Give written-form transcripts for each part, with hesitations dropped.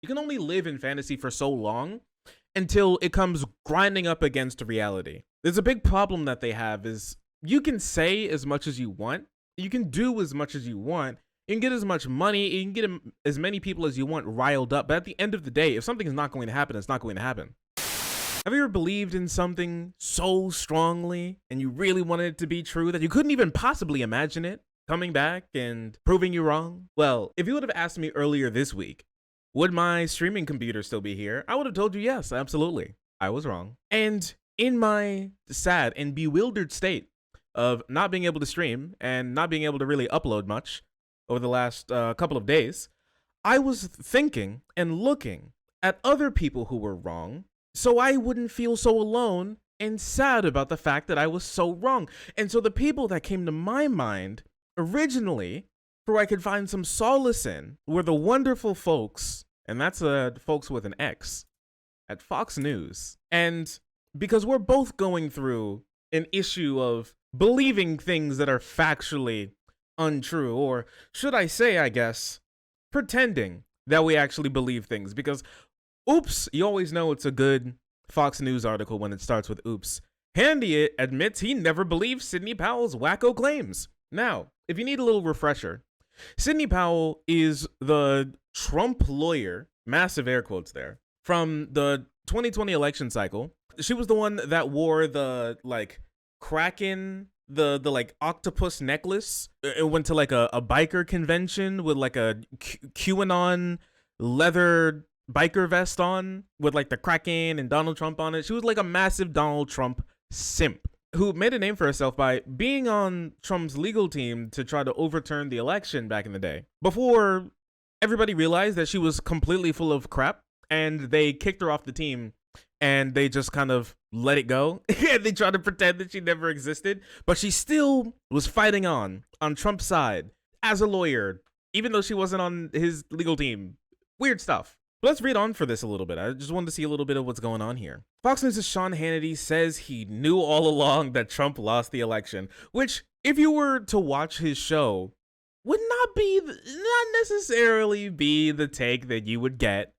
You can only live in fantasy for so long until it comes grinding up against reality. There's a big problem that they have is you can say as much as you want, you can do as much as you want, you can get as much money, you can get as many people as you want riled up, but at the end of the day, if something is not going to happen, it's not going to happen. Have you ever believed in something so strongly and you really wanted it to be true that you couldn't even possibly imagine it coming back and proving you wrong? Well, if you would have asked me earlier this week, would my streaming computer still be here? I would have told you yes, absolutely. I was wrong. And in my sad and bewildered state of not being able to stream and not being able to really upload much over the last couple of days, I was thinking and looking at other people who were wrong so I wouldn't feel so alone and sad about the fact that I was so wrong. And so the people that came to my mind originally, who I could find some solace in, were the wonderful folks, and that's folks with an X, at Fox News. And because we're both going through an issue of believing things that are factually untrue, or should I say, I guess, pretending that we actually believe things, because oops, you always know it's a good Fox News article when it starts with oops. Hannity admits he never believed Sidney Powell's wacko claims. Now, if you need a little refresher, Sidney Powell is the Trump lawyer, massive air quotes there, from the 2020 election cycle. She was the one that wore the Kraken, the octopus necklace. It went to like a biker convention with like a QAnon leather biker vest on with like the Kraken and Donald Trump on it. She was like a massive Donald Trump simp who made a name for herself by being on Trump's legal team to try to overturn the election back in the day, before everybody realized that she was completely full of crap and they kicked her off the team and they just kind of let it go. And they tried to pretend that she never existed, but she still was fighting on Trump's side as a lawyer, even though she wasn't on his legal team. Weird stuff. Let's read on for this a little bit. I just wanted to see a little bit of what's going on here. Fox News' Sean Hannity says he knew all along that Trump lost the election, which, if you were to watch his show, would not necessarily be the take that you would get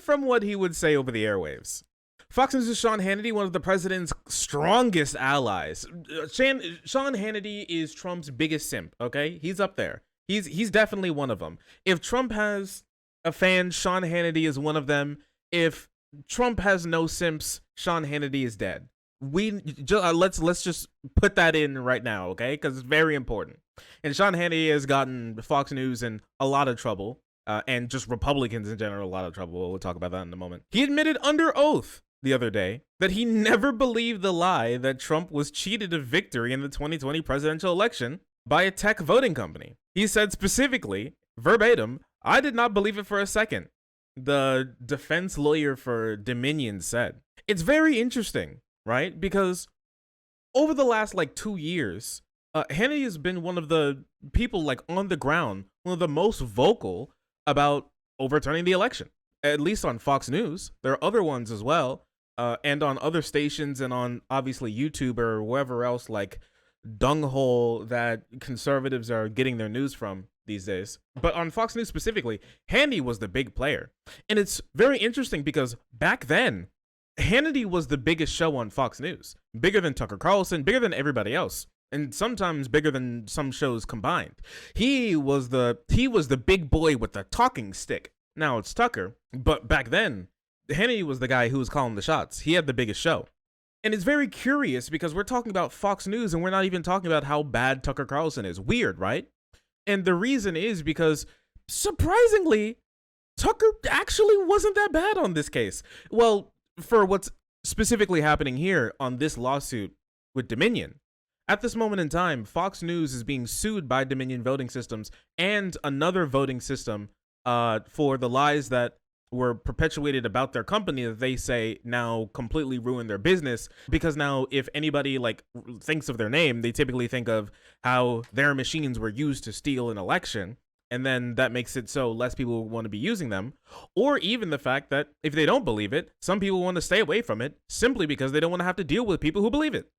from what he would say over the airwaves. Fox News' Sean Hannity, one of the president's strongest allies. Sean Hannity is Trump's biggest simp, okay? He's up there. He's definitely one of them. If Trump has a fan, Sean Hannity is one of them. If Trump has no simps, Sean Hannity is dead. Let's just put that in right now, okay? Because it's very important. And Sean Hannity has gotten Fox News in a lot of trouble, and just Republicans in general a lot of trouble. We'll talk about that in a moment. He admitted under oath the other day that he never believed the lie that Trump was cheated of victory in the 2020 presidential election by a tech voting company. He said specifically, verbatim, "I did not believe it for a second," the defense lawyer for Dominion said. It's very interesting, right? Because over the last 2 years, Hannity has been one of the people on the ground, one of the most vocal about overturning the election, at least on Fox News. There are other ones as well, and on other stations and on obviously YouTube or wherever else dunghole that conservatives are getting their news from these days. But on Fox News specifically, Hannity was the big player. And it's very interesting because back then, Hannity was the biggest show on Fox News. Bigger than Tucker Carlson, bigger than everybody else, and sometimes bigger than some shows combined. He was the big boy with the talking stick. Now it's Tucker, but back then, Hannity was the guy who was calling the shots. He had the biggest show. And it's very curious because we're talking about Fox News and we're not even talking about how bad Tucker Carlson is. Weird, right? And the reason is because, surprisingly, Tucker actually wasn't that bad on this case. Well, for what's specifically happening here on this lawsuit with Dominion. At this moment in time, Fox News is being sued by Dominion Voting Systems and another voting system for the lies that were perpetuated about their company that they say now completely ruined their business, because now if anybody thinks of their name, they typically think of how their machines were used to steal an election, and then that makes it so less people want to be using them, or even the fact that if they don't believe it, some people want to stay away from it simply because they don't want to have to deal with people who believe it,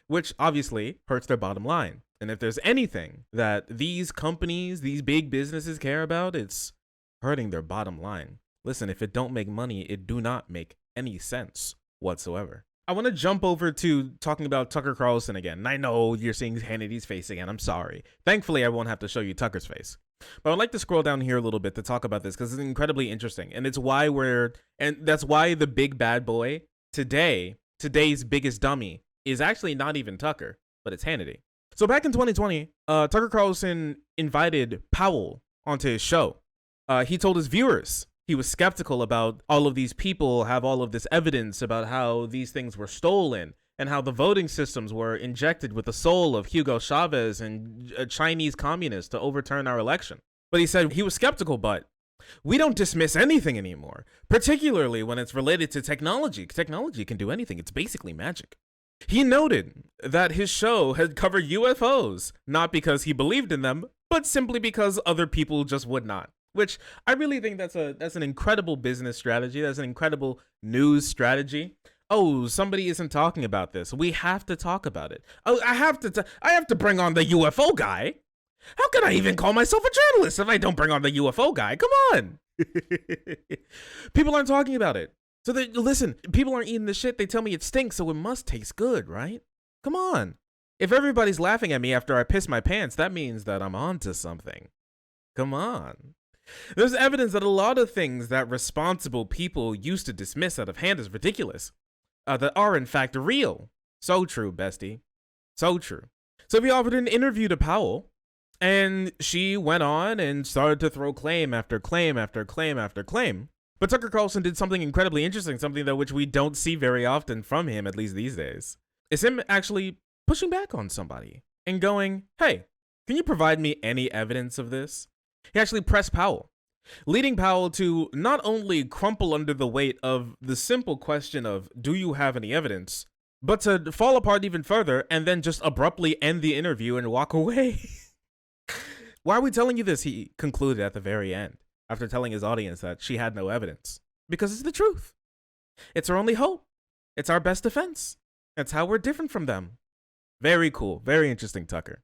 which obviously hurts their bottom line. And if there's anything that these companies, these big businesses care about, it's hurting their bottom line. Listen, if it don't make money, it do not make any sense whatsoever. I want to jump over to talking about Tucker Carlson again. And I know you're seeing Hannity's face again. I'm sorry. Thankfully, I won't have to show you Tucker's face. But I'd like to scroll down here a little bit to talk about this because it's incredibly interesting. And it's why that's why the big bad boy today's biggest dummy is actually not even Tucker, but it's Hannity. So back in 2020, Tucker Carlson invited Powell onto his show. He told his viewers he was skeptical about all of these people have all of this evidence about how these things were stolen and how the voting systems were injected with the soul of Hugo Chavez and Chinese communists to overturn our election. But he said he was skeptical, but we don't dismiss anything anymore, particularly when it's related to technology. Technology can do anything. It's basically magic. He noted that his show had covered UFOs, not because he believed in them, but simply because other people just would not. Which I really think that's an incredible business strategy. That's an incredible news strategy. Oh, somebody isn't talking about this. We have to talk about it. Oh, I have to bring on the UFO guy. How can I even call myself a journalist if I don't bring on the UFO guy? Come on. People aren't talking about it. So listen, people aren't eating the shit. They tell me it stinks, so it must taste good, right? Come on. If everybody's laughing at me after I piss my pants, that means that I'm onto something. Come on. There's evidence that a lot of things that responsible people used to dismiss out of hand as ridiculous, that are in fact real. So true, bestie. So true. So we offered an interview to Powell, and she went on and started to throw claim after claim after claim after claim. But Tucker Carlson did something incredibly interesting, something that which we don't see very often from him, at least these days. It's him actually pushing back on somebody and going, hey, can you provide me any evidence of this? He actually pressed Powell, leading Powell to not only crumple under the weight of the simple question of, do you have any evidence, but to fall apart even further and then just abruptly end the interview and walk away. Why are we telling you this? He concluded at the very end, after telling his audience that she had no evidence. Because it's the truth. It's our only hope. It's our best defense. That's how we're different from them. Very cool. Very interesting, Tucker.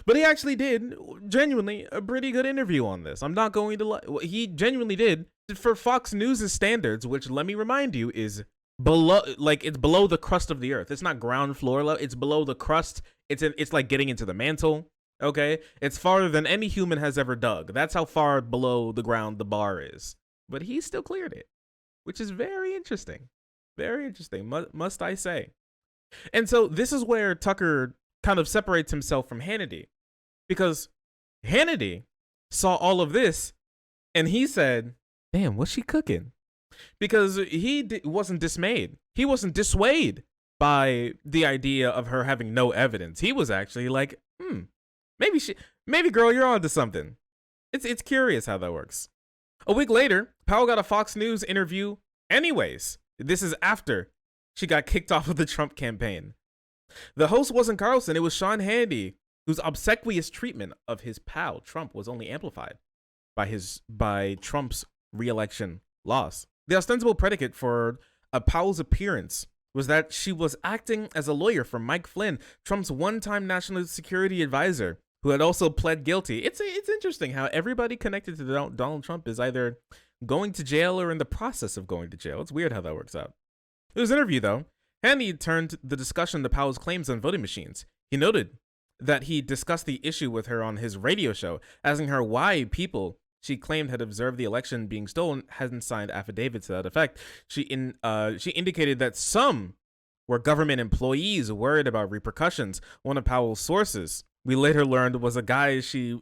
But he actually did genuinely a pretty good interview on this. I'm not going to lie. He genuinely did for Fox News' standards, which, let me remind you, is below, like, it's below the crust of the earth. It's not ground floor level. It's below the crust. It's like getting into the mantle. Okay, it's farther than any human has ever dug. That's how far below the ground the bar is. But he still cleared it, which is very interesting. Very interesting, must I say. And so this is where Tucker kind of separates himself from Hannity, because Hannity saw all of this and he said, damn, what's she cooking? Because he wasn't dismayed. He wasn't dissuaded by the idea of her having no evidence. He was actually like, maybe girl, you're onto something. It's curious how that works. A week later, Powell got a Fox News interview anyways. This is after she got kicked off of the Trump campaign. The host wasn't Carlson, it was Sean Hannity, whose obsequious treatment of his pal Trump was only amplified by Trump's re-election loss. The ostensible predicate for Powell's appearance was that she was acting as a lawyer for Mike Flynn, Trump's one-time national security advisor, who had also pled guilty. It's interesting how everybody connected to Donald Trump is either going to jail or in the process of going to jail. It's weird how that works out. In his interview, though, Hannity turned the discussion to Powell's claims on voting machines. He noted that he discussed the issue with her on his radio show, asking her why people she claimed had observed the election being stolen hadn't signed affidavits to that effect. She indicated that some were government employees worried about repercussions. One of Powell's sources, we later learned, was a guy she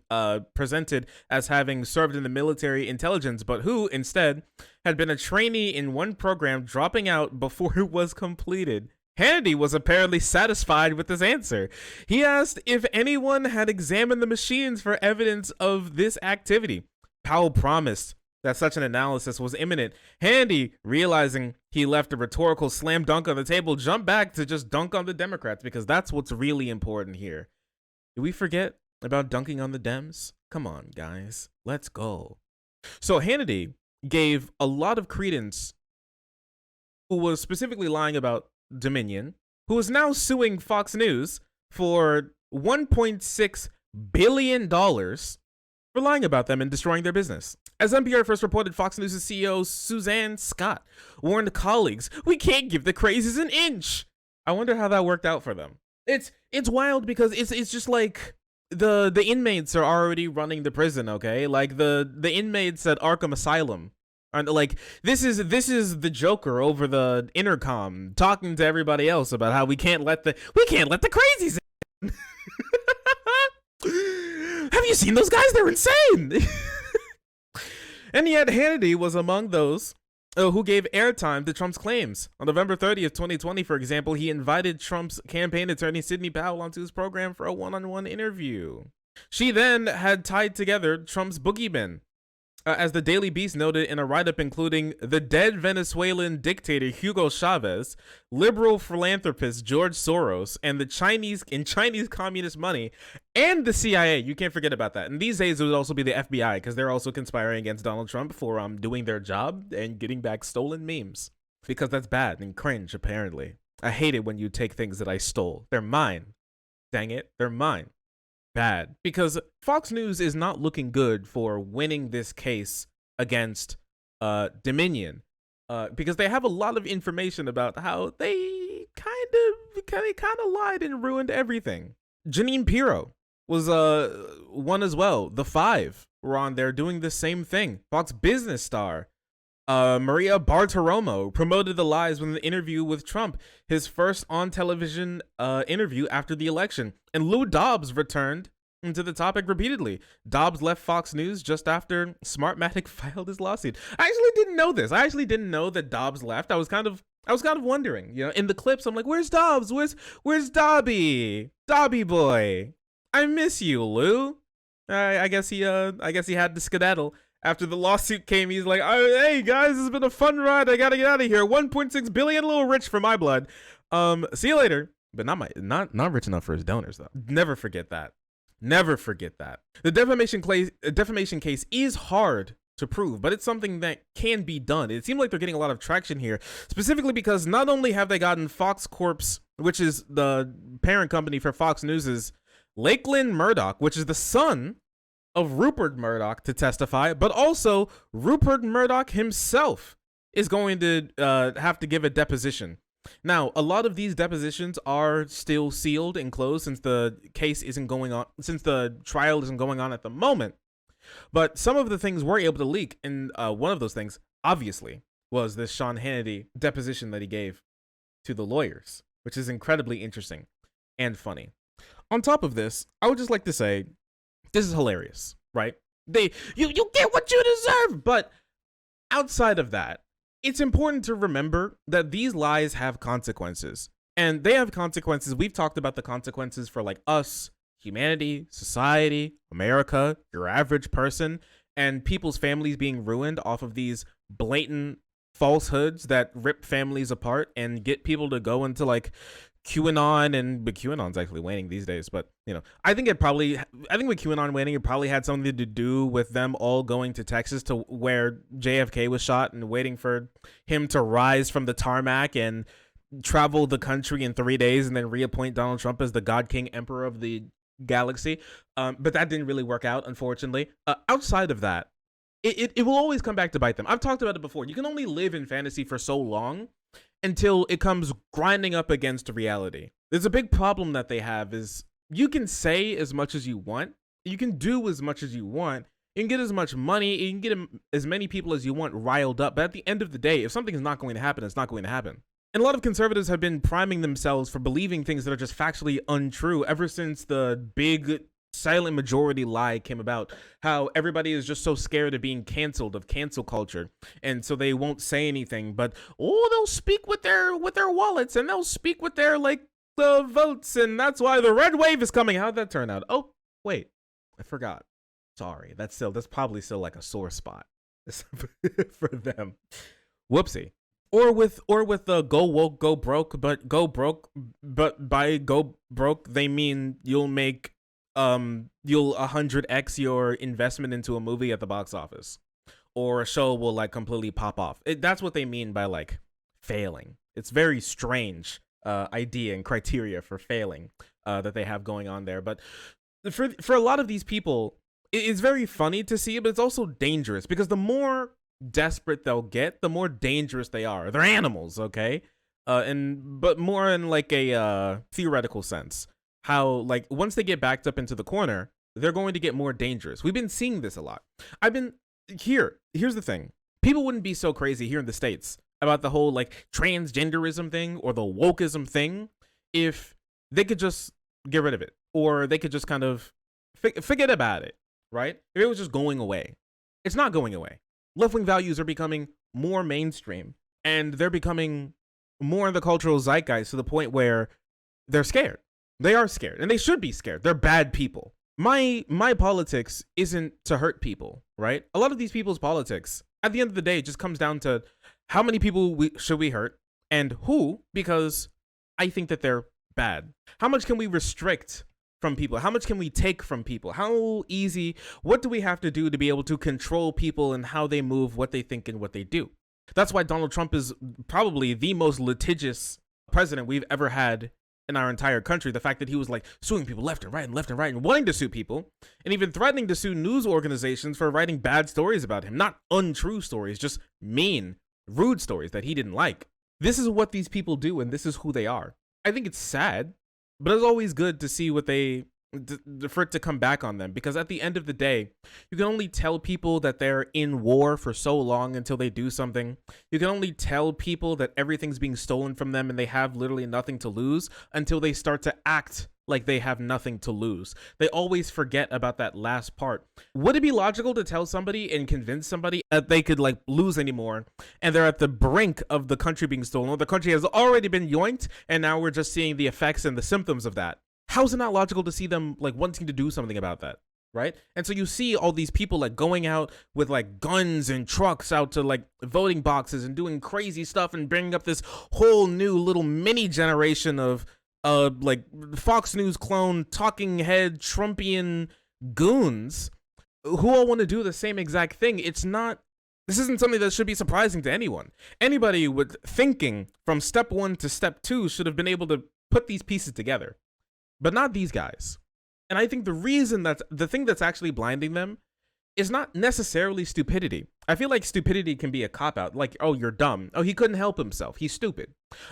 presented as having served in the military intelligence, but who instead had been a trainee in one program, dropping out before it was completed. Hannity was apparently satisfied with this answer. He asked if anyone had examined the machines for evidence of this activity. Powell promised that such an analysis was imminent. Hannity, realizing he left a rhetorical slam dunk on the table, jumped back to just dunk on the Democrats, because that's what's really important here. Did we forget about dunking on the Dems? Come on, guys. Let's go. So Hannity gave a lot of credence, who was specifically lying about Dominion, who is now suing Fox News for $1.6 billion for lying about them and destroying their business. As NPR first reported, Fox News' CEO Suzanne Scott warned colleagues, "We can't give the crazies an inch." I wonder how that worked out for them. It's wild because it's just like the inmates are already running the prison, okay? Like the inmates at Arkham Asylum. And like this is the Joker over the intercom talking to everybody else about how we can't let the crazies in. Have you seen those guys? They're insane. And yet Hannity was among those who gave airtime to Trump's claims. On November 30th, 2020, for example, he invited Trump's campaign attorney Sidney Powell onto his program for a one-on-one interview. She then had tied together Trump's boogeymen. As the Daily Beast noted in a write-up including the dead Venezuelan dictator Hugo Chavez, liberal philanthropist George Soros, and the Chinese communist money, and the CIA. You can't forget about that. And these days it would also be the FBI, because they're also conspiring against Donald Trump for doing their job and getting back stolen memes. Because that's bad and cringe, apparently. I hate it when you take things that I stole. They're mine. Dang it, they're mine. Bad, because Fox News is not looking good for winning this case against Dominion, because they have a lot of information about how they kind of lied and ruined everything. Janine Pirro was one as well. The Five were on there doing the same thing. Fox Business star Maria Bartiromo promoted the lies with an interview with Trump, his first on television interview after the election. And Lou Dobbs returned to the topic repeatedly. Dobbs left Fox News just after Smartmatic filed his lawsuit. I actually didn't know this. I actually didn't know that Dobbs left. I was kind of wondering, you know, in the clips, I'm like, where's Dobbs? Where's Dobby? Dobby boy. I miss you, Lou. I guess he had to skedaddle. After the lawsuit came, he's like, oh, hey guys, it's been a fun ride. I gotta get out of here. 1.6 billion, a little rich for my blood. See you later. But not rich enough for his donors though. Never forget that. Never forget that. The defamation case is hard to prove, but it's something that can be done. It seems like they're getting a lot of traction here, specifically because not only have they gotten Fox Corp's, which is the parent company for Fox News's, Lakeland Murdoch, which is the son of Rupert Murdoch, to testify, but also Rupert Murdoch himself is going to have to give a deposition. Now, a lot of these depositions are still sealed and closed since the case isn't going on, since the trial isn't going on at the moment. But some of the things were able to leak, and one of those things, obviously, was this Sean Hannity deposition that he gave to the lawyers, which is incredibly interesting and funny. On top of this, I would just like to say, this is hilarious, right? You get what you deserve, but outside of that, it's important to remember that these lies have consequences, and they have consequences. We've talked about the consequences for like us, humanity, society, America, your average person, and people's families being ruined off of these blatant falsehoods that rip families apart and get people to go into like QAnon, but QAnon's actually waning these days. But you know, I think with QAnon waning, it probably had something to do with them all going to Texas to where JFK was shot and waiting for him to rise from the tarmac and travel the country in 3 days and then reappoint Donald Trump as the God King Emperor of the galaxy. But that didn't really work out, unfortunately. Outside of that, it will always come back to bite them. I've talked about it before. You can only live in fantasy for so long until it comes grinding up against reality. There's a big problem that they have is you can say as much as you want, you can do as much as you want, you can get as much money, you can get as many people as you want riled up, but at the end of the day, if something is not going to happen, it's not going to happen. And a lot of conservatives have been priming themselves for believing things that are just factually untrue ever since the big silent majority lie came about, how everybody is just so scared of being canceled, of cancel culture, and so they won't say anything, but they'll speak with their wallets, and they'll speak with their the votes, and that's why the red wave is coming. How'd that turn out? Oh wait, I forgot. Sorry, that's probably still like a sore spot for them. Whoopsie. Or with the go woke, go broke, but by go broke they mean you'll 100x your investment into a movie at the box office, or a show will like completely pop off. That's what they mean by like failing. It's very strange idea and criteria for failing that they have going on there. But for a lot of these people, it's very funny to see, but it's also dangerous because the more desperate they'll get, the more dangerous they are. They're animals, okay? But more in like a theoretical sense. How like once they get backed up into the corner, they're going to get more dangerous. We've been seeing this a lot. Here's the thing. People wouldn't be so crazy here in the States about the whole like transgenderism thing or the wokeism thing if they could just get rid of it, or they could just kind of forget about it, right? If it was just going away. It's not going away. Left-wing values are becoming more mainstream, and they're becoming more in the cultural zeitgeist to the point where they're scared. They are scared, and they should be scared. They're bad people. My politics isn't to hurt people, right? A lot of these people's politics, at the end of the day, just comes down to how many people should we hurt and who, because I think that they're bad. How much can we restrict from people? How much can we take from people? How easy, what do we have to do to be able to control people and how they move, what they think, and what they do? That's why Donald Trump is probably the most litigious president we've ever had in our entire country. The fact that he was like suing people left and right and wanting to sue people, and even threatening to sue news organizations for writing bad stories about him. Not untrue stories, just mean, rude stories that he didn't like. This is what these people do, and this is who they are. I think it's sad, but it's always good to see what for it to come back on them, because at the end of the day, you can only tell people that they're in war for so long until they do something. You can only tell people that everything's being stolen from them and they have literally nothing to lose until they start to act like they have nothing to lose. They always forget about that last part. Would it be logical to tell somebody and convince somebody that they could like lose anymore and they're at the brink of the country being stolen, or the country has already been yoinked and now we're just seeing the effects and the symptoms of that? How is it not logical to see them like wanting to do something about that, right? And so you see all these people like going out with like guns and trucks out to like voting boxes and doing crazy stuff and bringing up this whole new little mini generation of like Fox News clone talking head Trumpian goons who all want to do the same exact thing. This isn't something that should be surprising to anyone. Anybody with thinking from step 1 to step 2 should have been able to put these pieces together. But not these guys. And I think the thing that's actually blinding them is not necessarily stupidity. I feel like stupidity can be a cop-out. Like, oh, you're dumb. Oh, he couldn't help himself. He's stupid.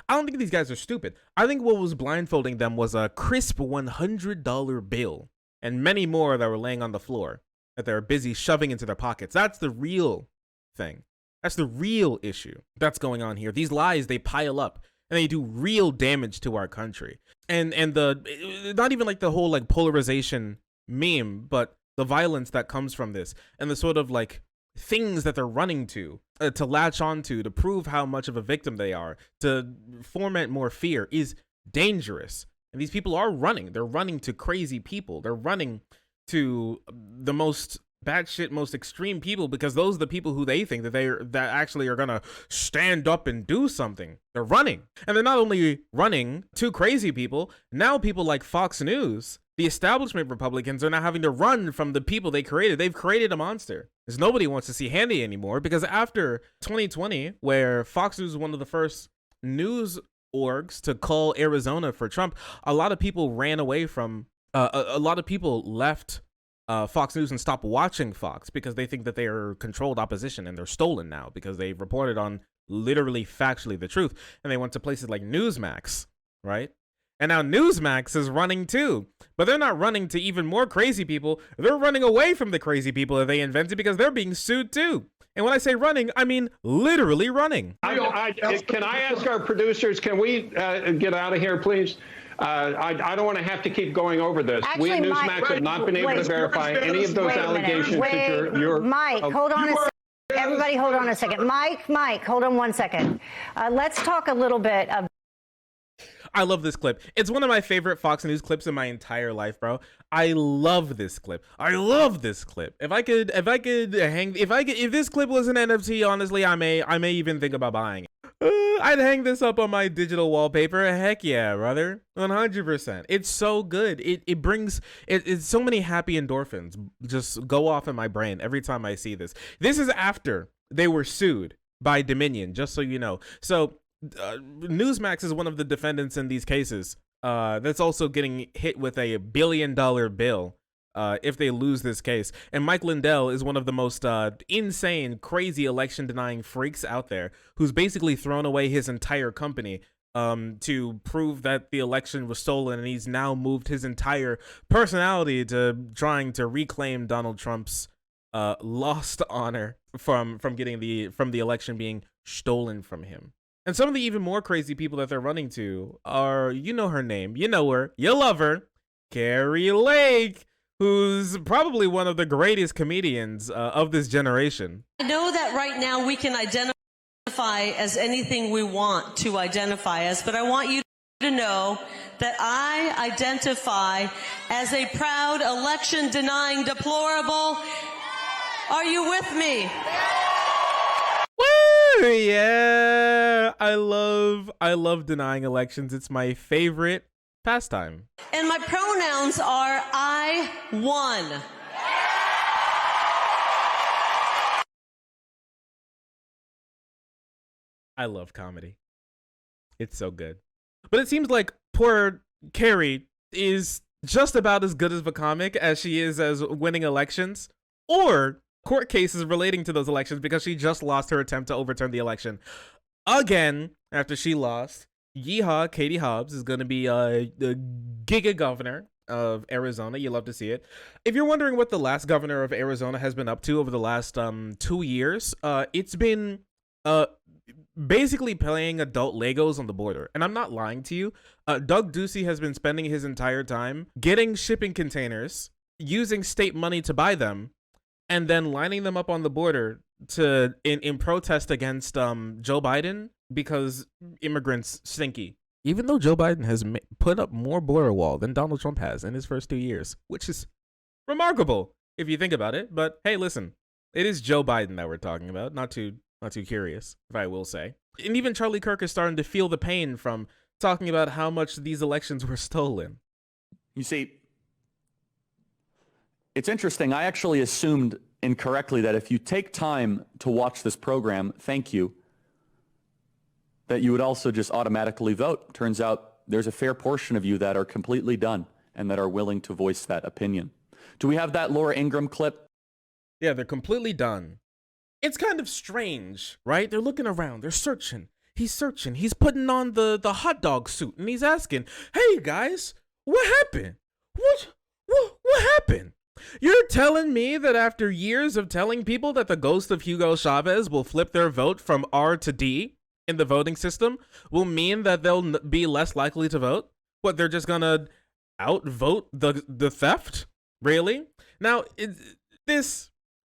I don't think these guys are stupid. I think what was blindfolding them was a crisp $100 bill and many more that were laying on the floor that they were busy shoving into their pockets. That's the real thing. That's the real issue that's going on here. These lies, they pile up. And they do real damage to our country. And the not even like the whole like polarization meme, but the violence that comes from this and the sort of like things that they're running to latch onto to prove how much of a victim they are, to foment more fear, is dangerous. And these people are running. They're running to crazy people. They're running to the most batshit, most extreme people, because those are the people who they think that actually are gonna stand up and do something. They're running, and they're not only running to crazy people. Now people like Fox News, the establishment Republicans, are now having to run from the people they created. They've created a monster, because nobody wants to see Hannity anymore. Because after 2020, where Fox News was one of the first news orgs to call Arizona for Trump, a lot of people ran away from. A lot of people left Fox News and stop watching Fox because they think that they are controlled opposition and they're stolen now because they reported on literally factually the truth, and they went to places like Newsmax, right? And now Newsmax is running too, but they're not running to even more crazy people. They're running away from the crazy people that they invented because they're being sued too. And when I say running, I mean literally running. Can I ask our producers, can we get out of here, please? I don't want to have to keep going over this. Actually, we at Newsmax have not been able to verify any of those allegations that you're Mike, hold on a second. Everybody hold on a second. Mike, hold on 1 second. Let's talk a little bit of. I love this clip. It's one of my favorite Fox News clips in my entire life, bro. I love this clip. If this clip was an NFT, honestly, I may even think about buying it. I'd hang this up on my digital wallpaper. Heck yeah, brother. 100%. It's so good. It's so many happy endorphins just go off in my brain every time I see this. This is after they were sued by Dominion, just so you know. So Newsmax is one of the defendants in these cases. That's also getting hit with a $1 billion bill if they lose this case. And Mike Lindell is one of the most insane, crazy election denying freaks out there, who's basically thrown away his entire company to prove that the election was stolen, and he's now moved his entire personality to trying to reclaim Donald Trump's lost honor from the election being stolen from him. And some of the even more crazy people that they're running to are, you know her name, you know her, you love her, Carrie Lake, who's probably one of the greatest comedians of this generation. I know that right now we can identify as anything we want to identify as, but I want you to know that I identify as a proud election-denying deplorable. Are you with me? Woo! Yeah, I love denying elections. It's my favorite pastime. And my pronouns are I won. I love comedy. It's so good. But it seems like poor Carrie is just about as good of a comic as she is as winning elections or court cases relating to those elections, because she just lost her attempt to overturn the election again after she lost. Yeehaw, Katie Hobbs is going to be the giga governor of Arizona. You love to see it. If you're wondering what the last governor of Arizona has been up to over the last 2 years, it's been basically playing adult Legos on the border. And I'm not lying to you. Doug Ducey has been spending his entire time getting shipping containers, using state money to buy them, and then lining them up on the border to in protest against Joe Biden, because immigrants stinky. Even though Joe Biden has put up more border wall than Donald Trump has in his first 2 years, which is remarkable if you think about it. But hey, listen, it is Joe Biden that we're talking about, not too curious, if I will say. And even Charlie Kirk is starting to feel the pain from talking about how much these elections were stolen. You see, it's interesting. I actually assumed incorrectly that if you take time to watch this program, thank you, that you would also just automatically vote. Turns out there's a fair portion of you that are completely done and that are willing to voice that opinion. Do we have that Laura Ingraham clip? Yeah, they're completely done. It's kind of strange, right? They're looking around. They're searching. He's searching. He's putting on the hot dog suit, and he's asking, "Hey guys, what happened? What happened? You're telling me that after years of telling people that the ghost of Hugo Chavez will flip their vote from R to D in the voting system will mean that they'll be less likely to vote? What, they're just gonna outvote the theft? Really? Now,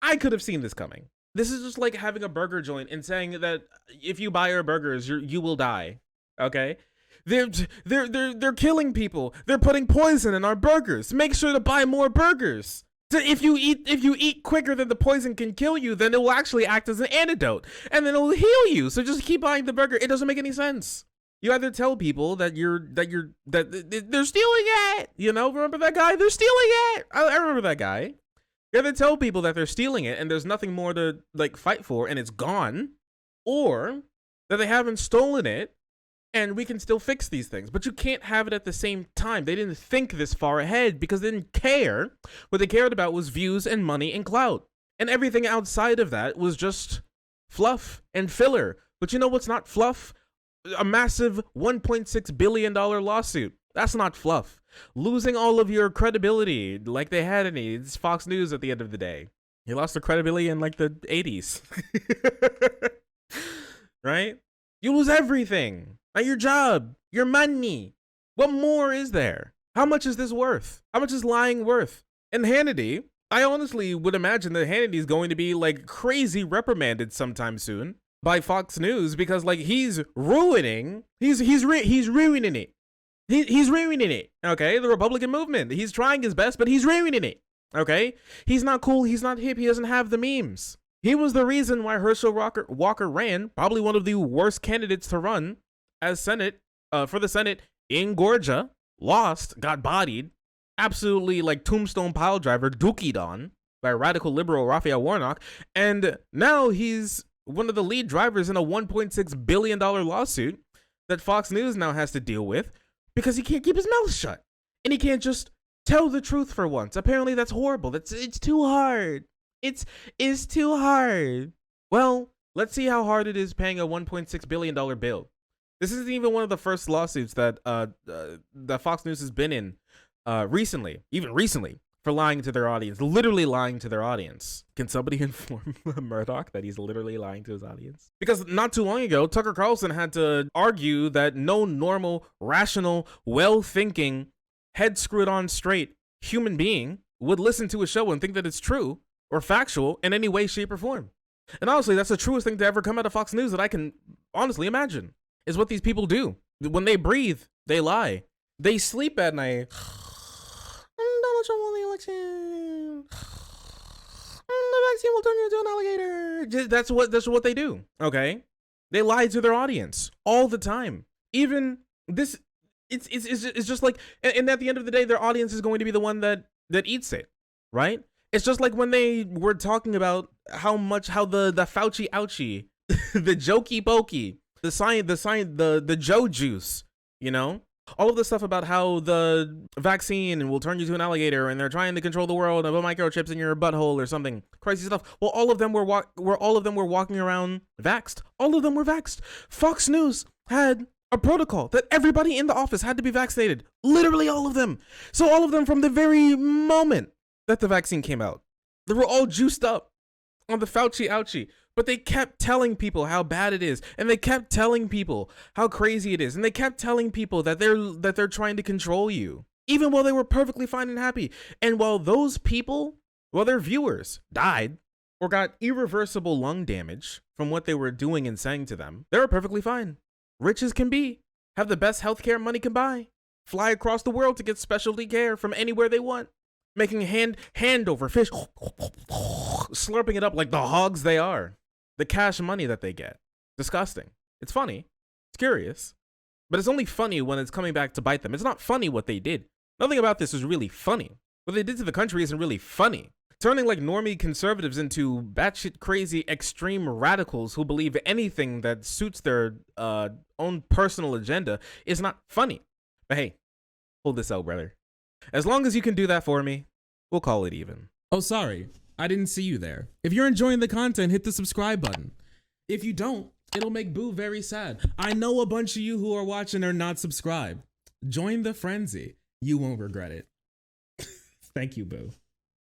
I could have seen this coming. This is just like having a burger joint and saying that if you buy our burgers, you will die. Okay? They're killing people. They're putting poison in our burgers. Make sure to buy more burgers. So if you eat quicker than the poison can kill you, then it will actually act as an antidote, and then it will heal you. So just keep buying the burger. It doesn't make any sense. You either tell people that they're stealing it. You know, remember that guy? They're stealing it. I remember that guy. You either tell people that they're stealing it and there's nothing more to like fight for and it's gone, or that they haven't stolen it and we can still fix these things. But you can't have it at the same time. They didn't think this far ahead because they didn't care. What they cared about was views and money and clout. And everything outside of that was just fluff and filler. But you know what's not fluff? A massive $1.6 billion lawsuit. That's not fluff. Losing all of your credibility like they had any. It's Fox News at the end of the day. You lost their credibility in like the 80s. Right? You lose everything. Like your job, your money. What more is there? How much is this worth? How much is lying worth? And Hannity, I honestly would imagine that Hannity is going to be like crazy reprimanded sometime soon by Fox News, because like he's ruining it. He's ruining it. Okay, the Republican movement. He's trying his best, but he's ruining it. Okay, he's not cool. He's not hip. He doesn't have the memes. He was the reason why Herschel Walker ran, probably one of the worst candidates to run as for the Senate in Georgia. Lost, got bodied, absolutely like tombstone pile driver, dookied on by radical liberal Raphael Warnock, and now he's one of the lead drivers in a $1.6 billion lawsuit that Fox News now has to deal with because he can't keep his mouth shut. And he can't just Tell the truth for once. Apparently that's horrible. It's too hard. It's too hard. Well, let's see how hard it is paying a $1.6 billion bill. This isn't even one of the first lawsuits that that Fox News has been in recently, for lying to their audience, literally lying to their audience. Can somebody inform Murdoch that he's literally lying to his audience? Because not too long ago, Tucker Carlson had to argue that no normal, rational, well-thinking, head screwed on straight human being would listen to a show and think that it's true or factual in any way, shape, or form. And honestly, that's the truest thing to ever come out of Fox News that I can honestly imagine, is what these people do. When they breathe, they lie. They sleep at night. Donald Trump won the election. The vaccine will turn you into an alligator. That's what they do. Okay, they lie to their audience all the time. Even this, it's just like, and at the end of the day, their audience is going to be the one that eats it, right? It's just like when they were talking about how the Fauci ouchie, the jokey pokey, the Joe juice, you know? All of the stuff about how the vaccine will turn you to an alligator and they're trying to control the world and put microchips in your butthole or something crazy stuff. Well, all of them were walking around vaxxed. All of them were vaxxed. Fox News had a protocol that everybody in the office had to be vaccinated. Literally all of them. So all of them, from the very moment that the vaccine came out, they were all juiced up on the Fauci ouchie. But they kept telling people how bad it is, and they kept telling people how crazy it is, and they kept telling people that they're trying to control you, even while they were perfectly fine and happy. And while those people, while their viewers died or got irreversible lung damage from what they were doing and saying to them, they were perfectly fine. Rich as can be, have the best healthcare money can buy, fly across the world to get specialty care from anywhere they want, making hand over fish, slurping it up like the hogs they are. The cash money that they get. Disgusting. It's funny. It's curious. But it's only funny when it's coming back to bite them. It's not funny what they did. Nothing about this is really funny. What they did to the country isn't really funny. Turning like normie conservatives into batshit crazy extreme radicals who believe anything that suits their own personal agenda is not funny. But hey, hold this out, brother. As long as you can do that for me, we'll call it even. Oh, sorry. I didn't see you there. If you're enjoying the content, hit the subscribe button. If you don't, it'll make Boo very sad. I know a bunch of you who are watching are not subscribed. Join the frenzy. You won't regret it. Thank you, Boo.